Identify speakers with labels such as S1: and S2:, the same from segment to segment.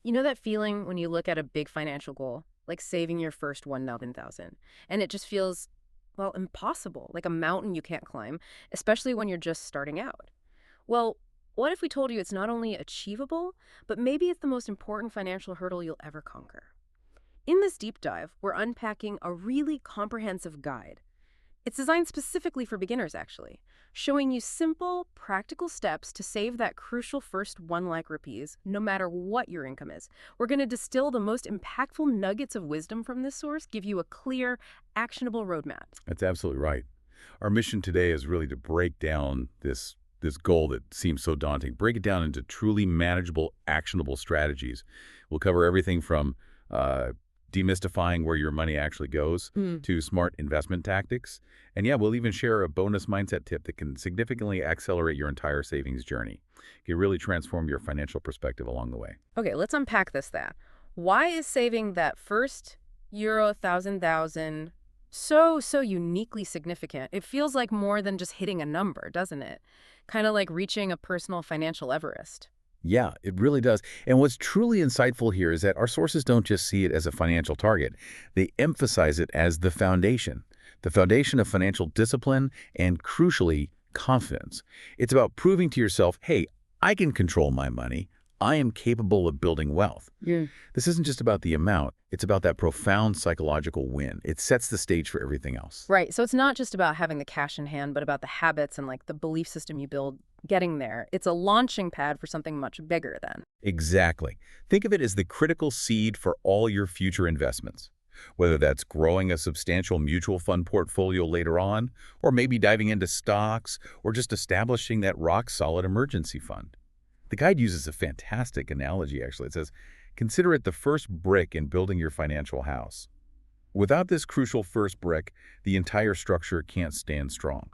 S1: You know that feeling when you look at a big financial goal, like saving your first 1,000, and it just feels, well, impossible, like a mountain you can't climb, especially when you're just starting out. Well, what if we told you it's not only achievable, but maybe it's the most important financial hurdle you'll ever conquer? In this deep dive, we're unpacking a really comprehensive guide. It's designed specifically for beginners, actually, showing you simple, practical steps to save that crucial first 1 lakh rupees, no matter what your income is. We're going to distill the most impactful nuggets of wisdom from this source, give you a clear, actionable roadmap.
S2: That's absolutely right. Our mission today is really to break down this goal that seems so daunting, break it down into truly manageable, actionable strategies. We'll cover everything from demystifying where your money actually goes to smart investment tactics. And yeah, we'll even share a bonus mindset tip that can significantly accelerate your entire savings journey. It can really transform your financial perspective along the way.
S1: Okay, let's unpack this. Why is saving that first euro thousand so uniquely significant? It feels like more than just hitting a number, doesn't it? Kind of like reaching a personal financial Everest.
S2: Yeah, it really does. And what's truly insightful here is that our sources don't just see it as a financial target. They emphasize it as the foundation of financial discipline and, crucially, confidence. It's about proving to yourself, hey, I can control my money. I am capable of building wealth.
S1: Yeah.
S2: This isn't just about the amount. It's about that profound psychological win. It sets the stage for everything else.
S1: Right. So it's not just about having the cash in hand, but about the habits and like the belief system you build getting there. It's a launching pad for something much bigger then.
S2: Exactly. Think of it as the critical seed for all your future investments. Whether that's growing a substantial mutual fund portfolio later on, or maybe diving into stocks, or just establishing that rock-solid emergency fund. The guide uses a fantastic analogy, actually. It says, consider it the first brick in building your financial house. Without this crucial first brick, the entire structure can't stand strong.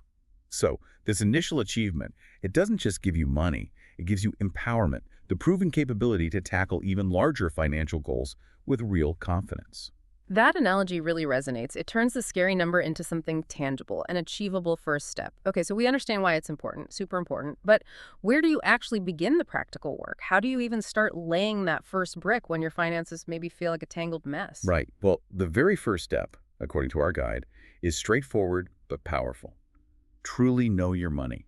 S2: So, this initial achievement, it doesn't just give you money, it gives you empowerment, the proven capability to tackle even larger financial goals with real confidence.
S1: That analogy really resonates. It turns the scary number into something tangible, an achievable first step. Okay, so we understand why it's important, super important, but where do you actually begin the practical work? How do you even start laying that first brick when your finances maybe feel like a tangled mess?
S2: Right. Well, the very first step, according to our guide, is straightforward but powerful. Truly know your money.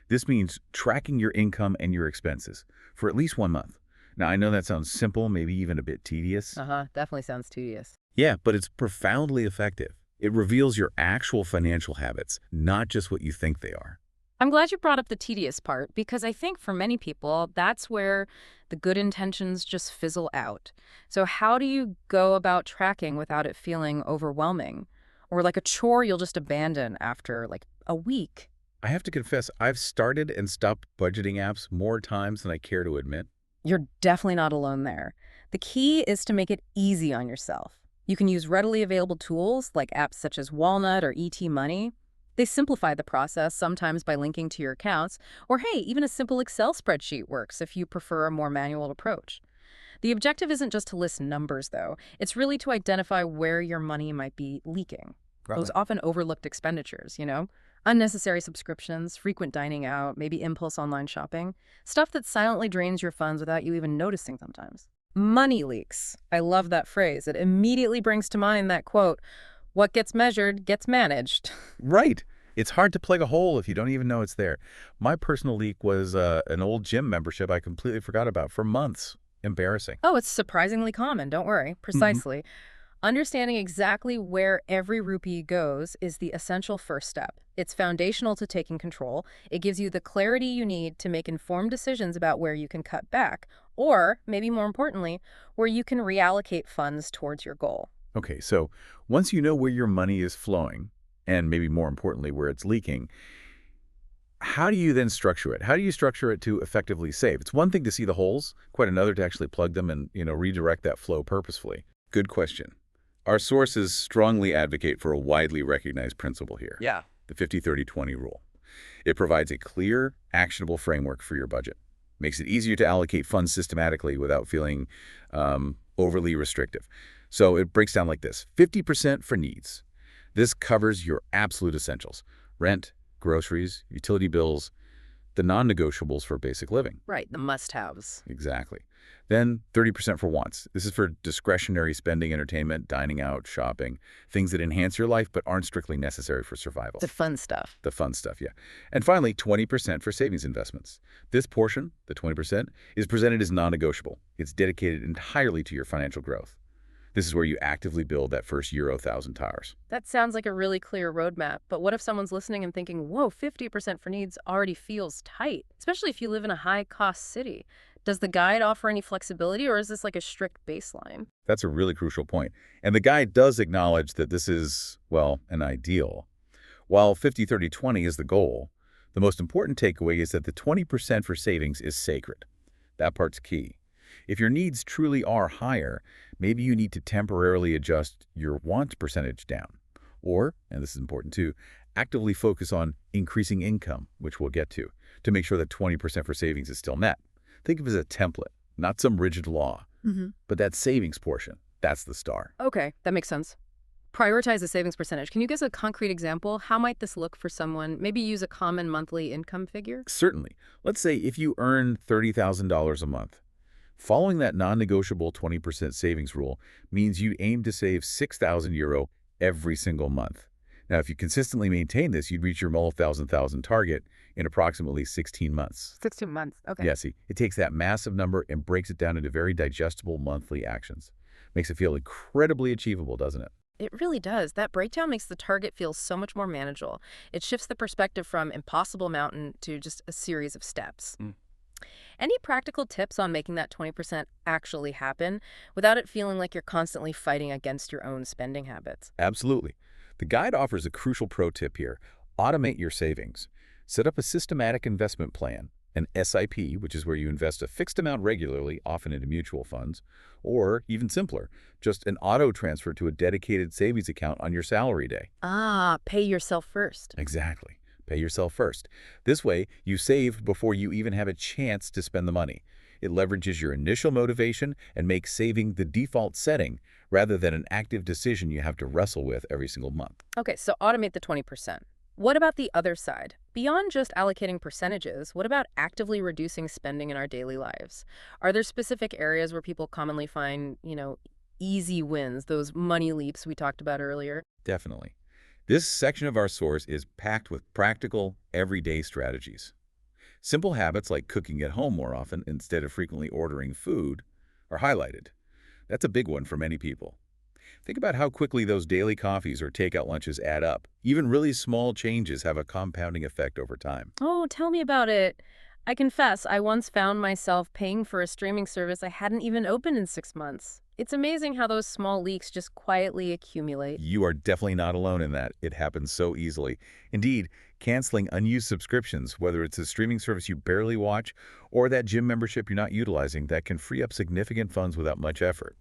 S2: This means tracking your income and your expenses for at least 1 month. Now, I know that sounds simple, maybe even a bit tedious.
S1: Definitely sounds tedious.
S2: Yeah, but it's profoundly effective. It reveals your actual financial habits, not just what you think they are.
S1: I'm glad you brought up the tedious part because I think for many people, that's where the good intentions just fizzle out. So how do you go about tracking without it feeling overwhelming or like a chore you'll just abandon after like a week?
S2: I have to confess, I've started and stopped budgeting apps more times than I care to admit.
S1: You're definitely not alone there. The key is to make it easy on yourself. You can use readily available tools like apps such as Walnut or ET Money. They simplify the process, sometimes by linking to your accounts, or hey, even a simple Excel spreadsheet works if you prefer a more manual approach. The objective isn't just to list numbers, though. It's really to identify where your money might be leaking.
S2: Right.
S1: Those often overlooked expenditures, unnecessary subscriptions, frequent dining out, maybe impulse online shopping, stuff that silently drains your funds without you even noticing sometimes. Money leaks. I love that phrase. It immediately brings to mind that quote, what gets measured gets managed.
S2: Right. It's hard to plug a hole if you don't even know it's there. My personal leak was an old gym membership I completely forgot about for months. Embarrassing.
S1: Oh, it's surprisingly common. Don't worry. Precisely. Understanding exactly where every rupee goes is the essential first step. It's foundational to taking control. It gives you the clarity you need to make informed decisions about where you can cut back, or, maybe more importantly, where you can reallocate funds towards your goal.
S2: Okay, so once you know where your money is flowing, and maybe more importantly, where it's leaking, how do you then structure it? How do you structure it to effectively save? It's one thing to see the holes, quite another to actually plug them and, redirect that flow purposefully. Good question. Our sources strongly advocate for a widely recognized principle here.
S3: Yeah.
S2: The 50-30-20 rule. It provides a clear, actionable framework for your budget. Makes it easier to allocate funds systematically without feeling overly restrictive. So it breaks down like this. 50% for needs. This covers your absolute essentials. Rent, groceries, utility bills, the non-negotiables for basic living.
S1: Right, the must-haves.
S2: Exactly. Then 30% for wants. This is for discretionary spending, entertainment, dining out, shopping, things that enhance your life but aren't strictly necessary for survival.
S1: The fun stuff.
S2: The fun stuff, yeah. And finally, 20% for savings investments. This portion, the 20%, is presented as non-negotiable. It's dedicated entirely to your financial growth. This is where you actively build that first Euro 1,000 towers.
S1: That sounds like a really clear roadmap, but what if someone's listening and thinking, whoa, 50% for needs already feels tight, especially if you live in a high-cost city? Does the guide offer any flexibility, or is this like a strict baseline?
S2: That's a really crucial point. And the guide does acknowledge that this is, well, an ideal. While 50-30-20 is the goal, the most important takeaway is that the 20% for savings is sacred. That part's key. If your needs truly are higher, maybe you need to temporarily adjust your want percentage down. Or, and this is important too, actively focus on increasing income, which we'll get to make sure that 20% for savings is still met. Think of it as a template, not some rigid law. But that savings portion, that's the star.
S1: Okay, that makes sense. Prioritize the savings percentage. Can you give us a concrete example? How might this look for someone? Maybe use a common monthly income figure?
S2: Certainly. Let's say if you earn $30,000 a month, following that non-negotiable 20% savings rule means you aim to save €6,000 every single month. Now, if you consistently maintain this, you'd reach your multi-thousand target in approximately 16 months.
S1: 16 months, okay.
S2: Yeah, see, it takes that massive number and breaks it down into very digestible monthly actions. Makes it feel incredibly achievable, doesn't it?
S1: It really does. That breakdown makes the target feel so much more manageable. It shifts the perspective from impossible mountain to just a series of steps. Any practical tips on making that 20% actually happen without it feeling like you're constantly fighting against your own spending habits?
S2: Absolutely. The guide offers a crucial pro tip here. Automate your savings. Set up a systematic investment plan, an SIP, which is where you invest a fixed amount regularly, often into mutual funds, or even simpler, just an auto transfer to a dedicated savings account on your salary day.
S1: Ah, pay yourself first.
S2: Exactly. Pay yourself first. This way, you save before you even have a chance to spend the money. It leverages your initial motivation and makes saving the default setting rather than an active decision you have to wrestle with every single month.
S1: Okay, so automate the 20%. What about the other side? Beyond just allocating percentages, what about actively reducing spending in our daily lives? Are there specific areas where people commonly find, easy wins, those money leaps we talked about earlier?
S2: Definitely. This section of our source is packed with practical, everyday strategies. Simple habits like cooking at home more often instead of frequently ordering food are highlighted. That's a big one for many people. Think about how quickly those daily coffees or takeout lunches add up. Even really small changes have a compounding effect over time.
S1: Oh, tell me about it. I confess, I once found myself paying for a streaming service I hadn't even opened in 6 months. It's amazing how those small leaks just quietly accumulate.
S2: You are definitely not alone in that. It happens so easily. Indeed, canceling unused subscriptions, whether it's a streaming service you barely watch or that gym membership you're not utilizing, that can free up significant funds without much effort.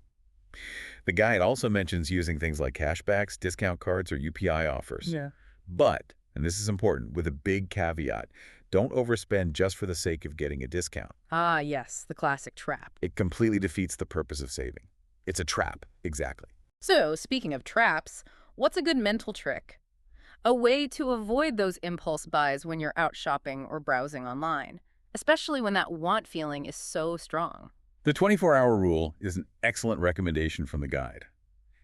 S2: The guide also mentions using things like cashbacks, discount cards, or UPI offers.
S1: Yeah.
S2: But, and this is important, with a big caveat, don't overspend just for the sake of getting a discount.
S1: Ah, yes, the classic trap.
S2: It completely defeats the purpose of saving. It's a trap, exactly.
S1: So, speaking of traps, what's a good mental trick? A way to avoid those impulse buys when you're out shopping or browsing online, especially when that want feeling is so strong.
S2: The 24-hour rule is an excellent recommendation from the guide.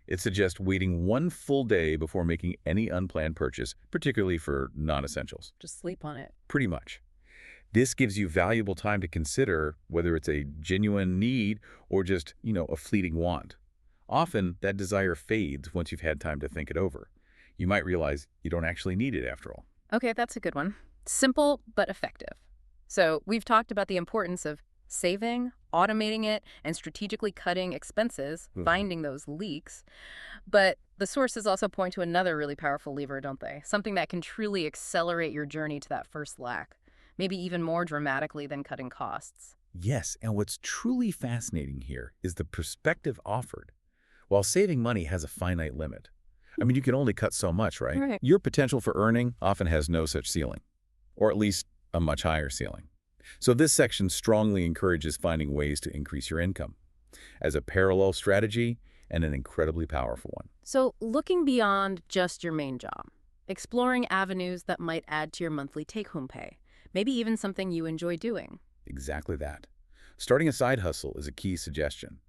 S2: It suggests waiting one full day before making any unplanned purchase, particularly for non-essentials.
S1: Just sleep on it.
S2: Pretty much. This gives you valuable time to consider whether it's a genuine need or just, a fleeting want. Often, that desire fades once you've had time to think it over. You might realize you don't actually need it after all.
S1: Okay, that's a good one. Simple but effective. So, we've talked about the importance of saving, automating it, and strategically cutting expenses, finding those leaks. But the sources also point to another really powerful lever, don't they? Something that can truly accelerate your journey to that first lakh, maybe even more dramatically than cutting costs.
S2: Yes, and what's truly fascinating here is the perspective offered. While saving money has a finite limit, you can only cut so much, right?
S1: Right.
S2: Your potential for earning often has no such ceiling, or at least a much higher ceiling. So this section strongly encourages finding ways to increase your income as a parallel strategy and an incredibly powerful one.
S1: So, looking beyond just your main job, exploring avenues that might add to your monthly take-home pay. Maybe even something you enjoy doing.
S2: Exactly that. Starting a side hustle is a key suggestion.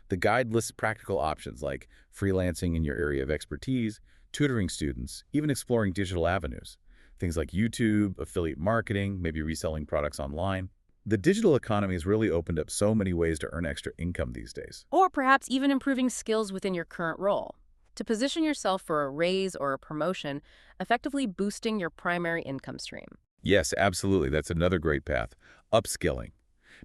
S2: The guide lists practical options like freelancing in your area of expertise, tutoring students, even exploring digital avenues. Things like YouTube, affiliate marketing, maybe reselling products online. The digital economy has really opened up so many ways to earn extra income these days.
S1: Or perhaps even improving skills within your current role. To position yourself for a raise or a promotion, effectively boosting your primary income stream.
S2: Yes, absolutely. That's another great path. Upskilling.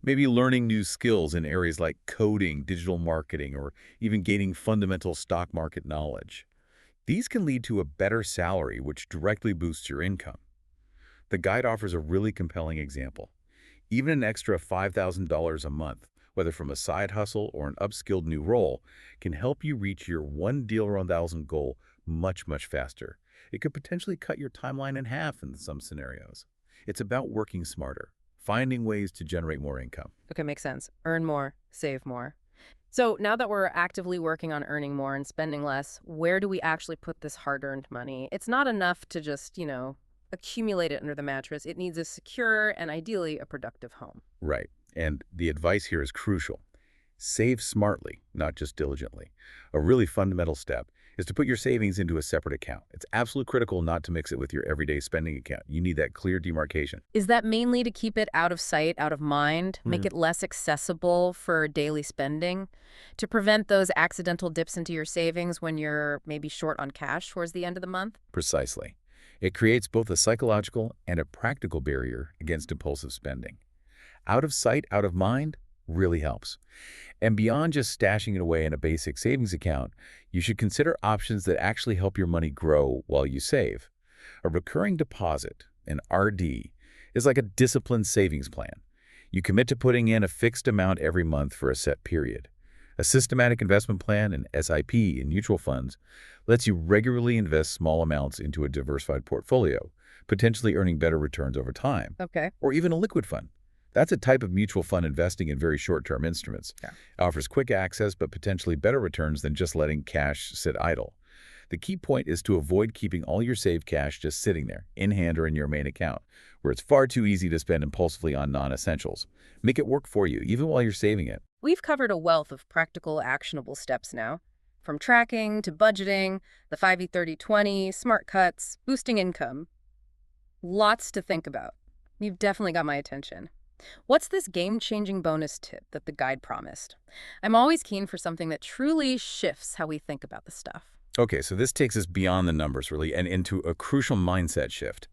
S2: Maybe learning new skills in areas like coding, digital marketing, or even gaining fundamental stock market knowledge. These can lead to a better salary, which directly boosts your income. The guide offers a really compelling example. Even an extra $5,000 a month, whether from a side hustle or an upskilled new role, can help you reach your one deal around 1,000 goal much, much faster. It could potentially cut your timeline in half in some scenarios. It's about working smarter, finding ways to generate more income.
S1: Okay, makes sense. Earn more, save more. So now that we're actively working on earning more and spending less, where do we actually put this hard-earned money? It's not enough to just, accumulate it under the mattress. It needs a secure and ideally a productive home.
S2: Right. And the advice here is crucial. Save smartly, not just diligently. A really fundamental step is to put your savings into a separate account. It's absolutely critical not to mix it with your everyday spending account. You need that clear demarcation.
S1: Is that mainly to keep it out of sight, out of mind, make it less accessible for daily spending, to prevent those accidental dips into your savings when you're maybe short on cash towards the end of the month?
S2: Precisely. It creates both a psychological and a practical barrier against impulsive spending. Out of sight, out of mind really helps. And beyond just stashing it away in a basic savings account, you should consider options that actually help your money grow while you save. A recurring deposit, an RD, is like a disciplined savings plan. You commit to putting in a fixed amount every month for a set period. A systematic investment plan, an SIP in mutual funds, lets you regularly invest small amounts into a diversified portfolio, potentially earning better returns over time.
S1: Okay.
S2: Or even a liquid fund. That's a type of mutual fund investing in very short-term instruments.
S1: Yeah.
S2: It offers quick access but potentially better returns than just letting cash sit idle. The key point is to avoid keeping all your saved cash just sitting there, in hand or in your main account, where it's far too easy to spend impulsively on non-essentials. Make it work for you, even while you're saving it.
S1: We've covered a wealth of practical, actionable steps now. From tracking to budgeting, the 5E30/20, smart cuts, boosting income. Lots to think about. You've definitely got my attention. What's this game-changing bonus tip that the guide promised? I'm always keen for something that truly shifts how we think about the stuff.
S2: Okay, so this takes us beyond the numbers, really, and into a crucial mindset shift.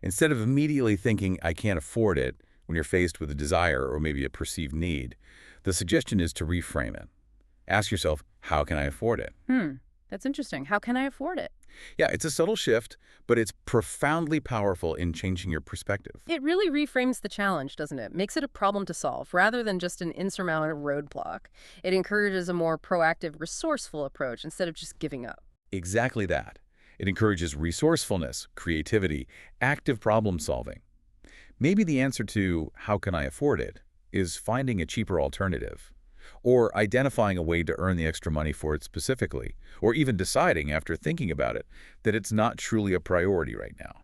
S2: Instead of immediately thinking, I can't afford it, when you're faced with a desire or maybe a perceived need, the suggestion is to reframe it. Ask yourself, how can I afford it?
S1: That's interesting. How can I afford it?
S2: Yeah, it's a subtle shift, but it's profoundly powerful in changing your perspective.
S1: It really reframes the challenge, doesn't it? Makes it a problem to solve rather than just an insurmountable roadblock. It encourages a more proactive, resourceful approach instead of just giving up.
S2: Exactly that. It encourages resourcefulness, creativity, active problem solving. Maybe the answer to how can I afford it is finding a cheaper alternative, or identifying a way to earn the extra money for it specifically, or even deciding after thinking about it that it's not truly a priority right now.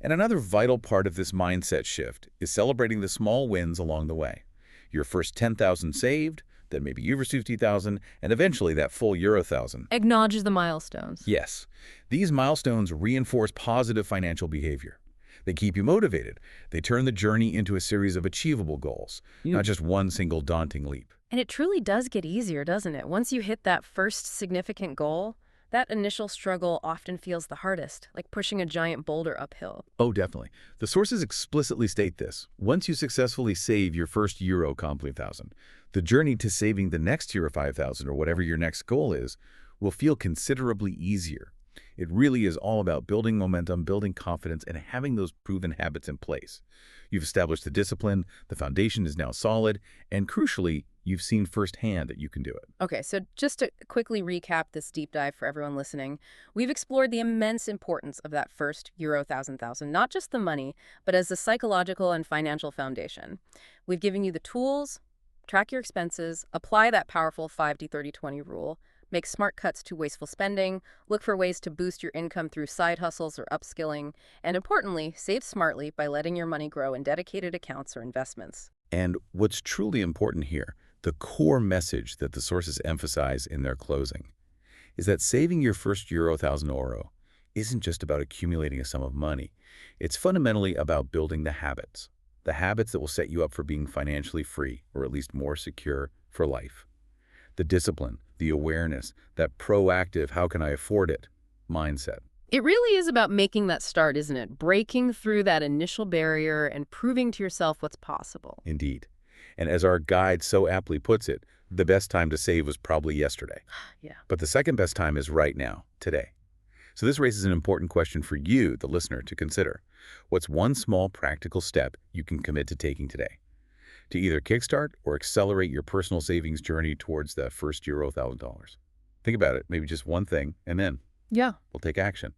S2: And another vital part of this mindset shift is celebrating the small wins along the way. Your first 10,000 saved, then maybe you receive 50,000, and eventually that full Euro 1,000.
S1: Acknowledge the milestones.
S2: Yes, these milestones reinforce positive financial behavior. They keep you motivated. They turn the journey into a series of achievable goals, not just one single daunting leap.
S1: And it truly does get easier, doesn't it? Once you hit that first significant goal, that initial struggle often feels the hardest, like pushing a giant boulder uphill.
S2: Oh, definitely. The sources explicitly state this. Once you successfully save your first Euro complete 1,000, the journey to saving the next Euro 5,000 or whatever your next goal is will feel considerably easier. It really is all about building momentum, building confidence, and having those proven habits in place. You've established the discipline, the foundation is now solid, and crucially, you've seen firsthand that you can do it.
S1: Okay, so just to quickly recap this deep dive for everyone listening, we've explored the immense importance of that first Euro 1,000, not just the money, but as the psychological and financial foundation. We've given you the tools, track your expenses, apply that powerful 5D3020 rule, Make smart cuts to wasteful spending, look for ways to boost your income through side hustles or upskilling, and importantly, save smartly by letting your money grow in dedicated accounts or investments.
S2: And what's truly important here, the core message that the sources emphasize in their closing, is that saving your first euro thousand euro isn't just about accumulating a sum of money. It's fundamentally about building the habits that will set you up for being financially free, or at least more secure for life. The discipline, the awareness, that proactive, how can I afford it mindset.
S1: It really is about making that start, isn't it? Breaking through that initial barrier and proving to yourself what's possible.
S2: Indeed. And as our guide so aptly puts it, the best time to save was probably yesterday.
S1: Yeah.
S2: But the second best time is right now, today. So this raises an important question for you, the listener, to consider. What's one small practical step you can commit to taking today to either kickstart or accelerate your personal savings journey towards the first euro $1,000? Think about it, maybe just one thing, and then
S1: Yeah.
S2: we'll take action.